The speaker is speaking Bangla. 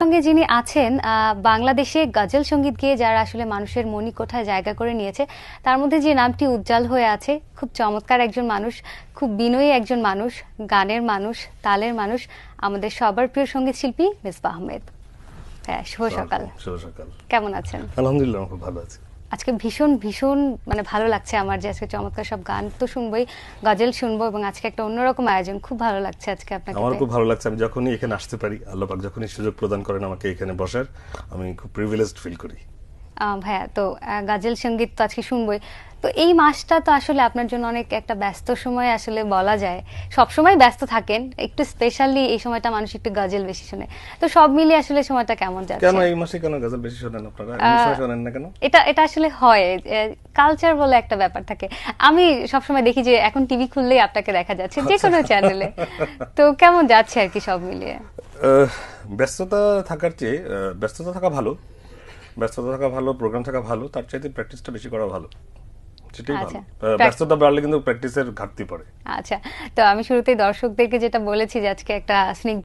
সঙ্গে যিনি আছেন, বাংলাদেশে গজল সঙ্গীত গেয়ে যারা আসলে মানুষের মণিকোঠায় জায়গা করে নিয়েছে, তার মধ্যে যে নামটি উজ্জ্বল হয়ে আছে, খুব চমৎকার একজন মানুষ, খুব বিনয়ী একজন মানুষ, গানের মানুষ, তালের মানুষ, আমাদের সবার প্রিয় সঙ্গীত শিল্পী মিসবাহ আহমেদ। হ্যাঁ, শুভ সকাল। শুভ সকাল। কেমন আছেন? আলহামদুলিল্লাহ, খুব ভালো আছি। আজকে ভীষণ ভীষণ মানে ভালো লাগছে আমার, যে আজকে চমৎকার সব গান তো শুনবোই, গজল শুনবো, এবং আজকে একটা অন্যরকম আয়োজন। খুব ভালো লাগছে আজকে আপনাকে। আমার খুব ভালো লাগছে, আমি যখনই এখানে আসতে পারি, আল্লাহ পাক যখনই সুযোগ প্রদান করেন আমাকে এখানে বসার, আমি খুব প্রিভিলেজড ফিল করি। ভাইয়া, তো গজল সঙ্গীত তো আজকে শুনবোই। তো এই মাসটা তো আসলে আপনার জন্য অনেক একটা ব্যস্ত সময় আসলে বলা যায়। সব সময় ব্যস্ত থাকেন, একটু স্পেশালি এই সময়টা মানুষ একটু গজল বেশি শুনে। তো সব মিলিয়ে আসলে সময়টা কেমন যাচ্ছে? কেন এই মাসে কেন গজল বেশি শোনেন আপনারা? এই মাসে শোনেন না কেন? এটা আসলে হয়, কালচার বলে একটা ব্যাপার থাকে। আমি সবসময় দেখি যে এখন টিভি খুললেই আপনাকে দেখা যাচ্ছে যে কোনো চ্যানেলে। তো কেমন যাচ্ছে আর কি সব মিলিয়ে? ব্যস্ততা থাকার চেয়ে ব্যস্ততা থাকা ভালো, ব্যস্ততা থাকা ভালো, প্রোগ্রাম থাকা ভালো, তার চাইতে প্র্যাকটিসটা বেশি করা ভালো, সেটাই ভালো। ব্যস্ততা বাড়লে কিন্তু প্র্যাকটিসের ঘাটতি পড়ে। আচ্ছা, তো আমি শুরুতেই দর্শকদেরকে যেটা বলেছি যে আজকে একটা স্নিগ্ধ